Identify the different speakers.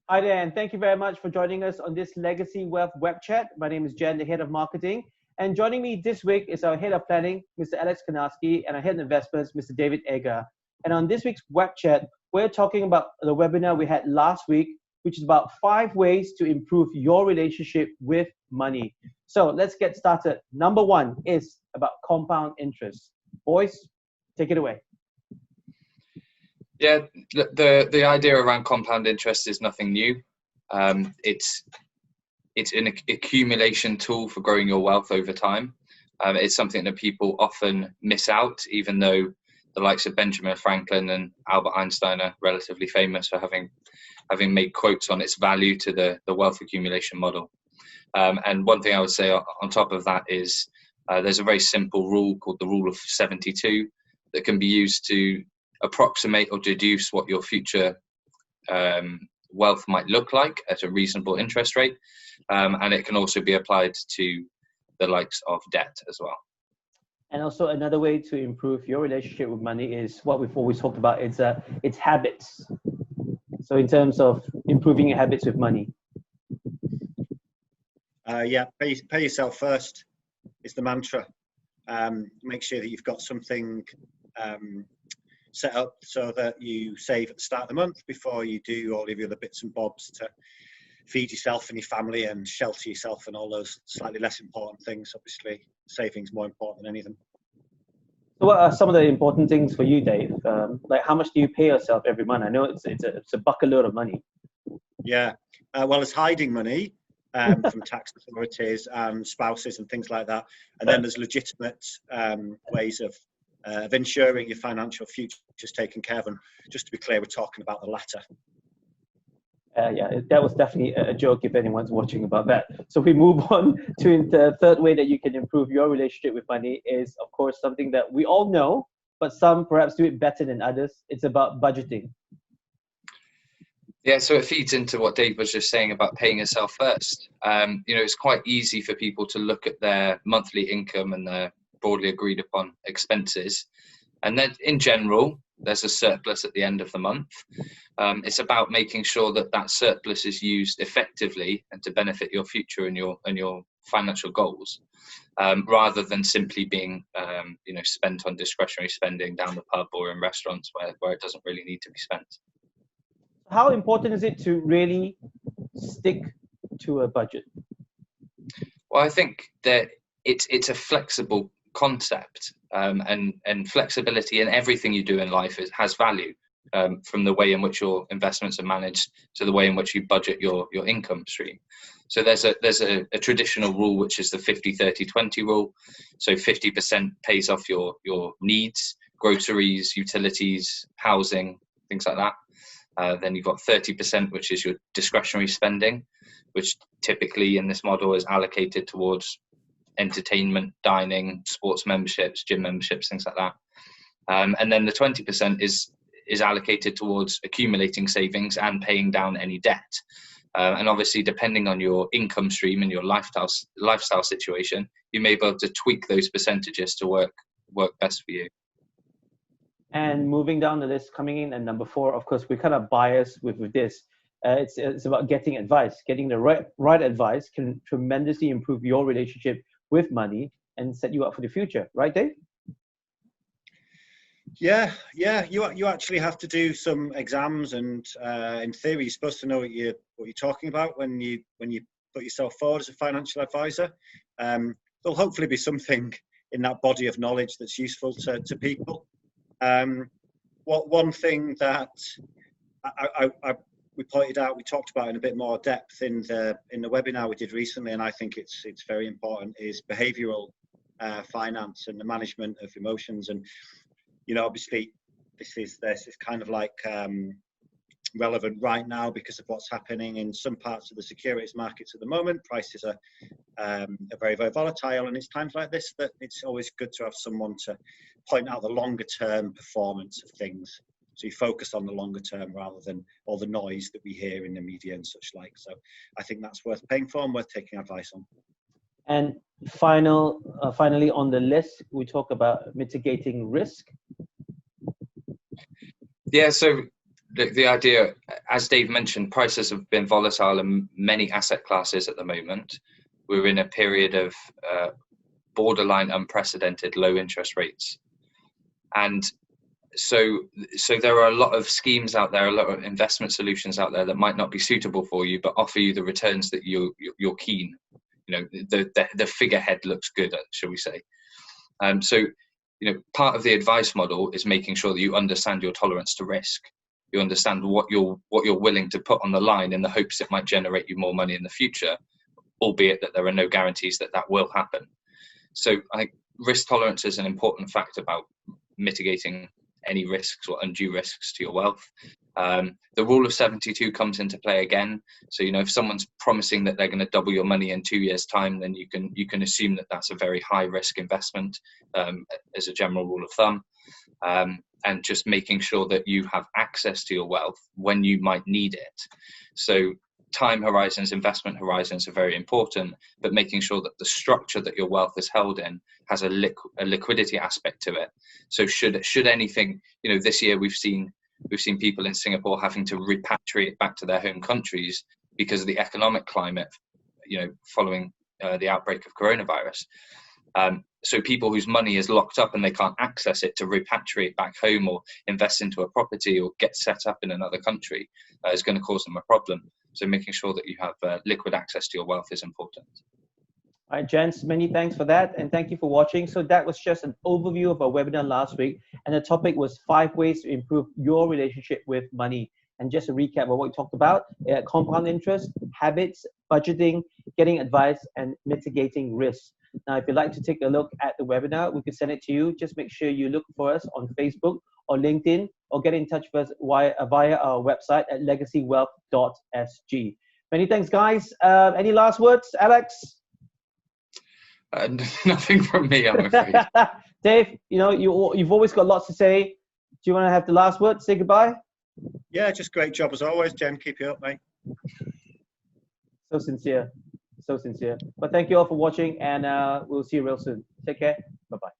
Speaker 1: Hi there, and thank you very much for joining us on this Legacy Wealth web chat. My name is Jen, the head of marketing. And joining me this week is our head of planning, Mr. Alex Konarski, and our head of investments, Mr. David Agar. And on this week's web chat, we're talking about the webinar we had last week, which is about 5 ways to improve your relationship with money. So let's get started. Number 1 is about compound interest. Boys, take it away.
Speaker 2: Yeah, the idea around compound interest is nothing new. It's an accumulation tool for growing your wealth over time. It's something that people often miss out, even though the likes of Benjamin Franklin and Albert Einstein are relatively famous for having made quotes on its value to the wealth accumulation model. And one thing I would say on top of that is there's a very simple rule called the rule of 72 that can be used to approximate or deduce what your future wealth might look like at a reasonable interest rate, and it can also be applied to the likes of debt as well.
Speaker 1: And also another way to improve your relationship with money is what we've always talked about. It's habits. So in terms of improving your habits with money.
Speaker 3: Yeah, pay yourself first is the mantra. Make sure that you've got something set up so that you save at the start of the month before you do all of your other bits and bobs to feed yourself and your family and shelter yourself and all those slightly less important things. Obviously, saving's more important than any of them.
Speaker 1: So what are some of the important things for you, Dave? Like how much do you pay yourself every month? I know it's a bucket load of money.
Speaker 3: Yeah, well, it's hiding money from tax authorities and spouses and things like that. And then there's legitimate ways of ensuring your financial future is taken care of. And just to be clear, we're talking about the latter.
Speaker 1: Yeah, that was definitely a joke if anyone's watching about that. So we move on to the third way that you can improve your relationship with money is, of course, something that we all know, but some perhaps do it better than others. It's about budgeting.
Speaker 2: Yeah, so it feeds into what Dave was just saying about paying yourself first. It's quite easy for people to look at their monthly income and their broadly agreed upon expenses, and then in general there's a surplus at the end of the month. It's about making sure that surplus is used effectively and to benefit your future and your financial goals, rather than simply being spent on discretionary spending down the pub or in restaurants where it doesn't really need to be spent.
Speaker 1: How important is it to really stick to a budget?
Speaker 2: Well, I think that it's a flexible concept, and flexibility in everything you do in life has value, from the way in which your investments are managed to the way in which you budget your income stream. So there's a traditional rule, which is the 50-30-20 rule. So 50% pays off your needs, groceries, utilities, housing, things like that. Then you've got 30%, which is your discretionary spending, which typically in this model is allocated towards entertainment, dining, sports memberships, gym memberships, things like that. And then the 20% is allocated towards accumulating savings and paying down any debt. And obviously, depending on your income stream and your lifestyle situation, you may be able to tweak those percentages to work best for you.
Speaker 1: And moving down the list, coming in at number 4, of course, we're kind of biased with this. It's about getting advice. Getting the right advice can tremendously improve your relationship with money and set you up for the future, right, Dave?
Speaker 3: Yeah. You actually have to do some exams, and in theory, you're supposed to know what you're talking about when you put yourself forward as a financial advisor. There'll hopefully be something in that body of knowledge that's useful to people. One thing that we pointed out, we talked about in a bit more depth in the webinar we did recently, and I think it's very important, is behavioural finance and the management of emotions. And obviously this is kind of like relevant right now because of what's happening in some parts of the securities markets at the moment. Prices are very, very volatile, and it's times like this that it's always good to have someone to point out the longer term performance of things. So you focus on the longer term rather than all the noise that we hear in the media and such like. So I think that's worth paying for and worth taking advice on.
Speaker 1: And finally on the list, we talk about mitigating risk.
Speaker 2: Yeah, so the idea, as Dave mentioned, prices have been volatile in many asset classes at the moment. We're in a period of borderline unprecedented low interest rates. And so there are a lot of schemes out there, a lot of investment solutions out there that might not be suitable for you, but offer you the returns that you're keen. You know, the figurehead looks good, shall we say. So, you know, part of the advice model is making sure that you understand your tolerance to risk. You understand what you're willing to put on the line in the hopes it might generate you more money in the future, albeit that there are no guarantees that that will happen. So I think risk tolerance is an important fact about mitigating any risks or undue risks to your wealth. The rule of 72 comes into play again. So, you know, if someone's promising that they're going to double your money in 2 years' time, then you can assume that that's a very high risk investment, as a general rule of thumb. And just making sure that you have access to your wealth when you might need it. So time horizons, investment horizons are very important, but making sure that the structure that your wealth is held in has a liquidity aspect to it. So should anything, you know, this year we've seen people in Singapore having to repatriate back to their home countries because of the economic climate, you know, following the outbreak of coronavirus. So people whose money is locked up and they can't access it to repatriate back home or invest into a property or get set up in another country is going to cause them a problem. So making sure that you have liquid access to your wealth is important.
Speaker 1: All right, gents, many thanks for that. And thank you for watching. So that was just an overview of our webinar last week. And the topic was 5 ways to improve your relationship with money. And just a recap of what we talked about, compound interest, habits, budgeting, getting advice, and mitigating risks. Now, if you'd like to take a look at the webinar, we could send it to you. Just make sure you look for us on Facebook or LinkedIn, or get in touch with us via our website at legacywealth.sg. Many thanks, guys. Any last words, Alex?
Speaker 2: Nothing from me, I'm afraid.
Speaker 1: Dave, you know, you've always got lots to say. Do you want to have the last word? Say goodbye?
Speaker 3: Yeah, just great job as always, Jen. Keep it up, mate.
Speaker 1: So sincere. So sincere. But thank you all for watching, and we'll see you real soon. Take care. Bye-bye.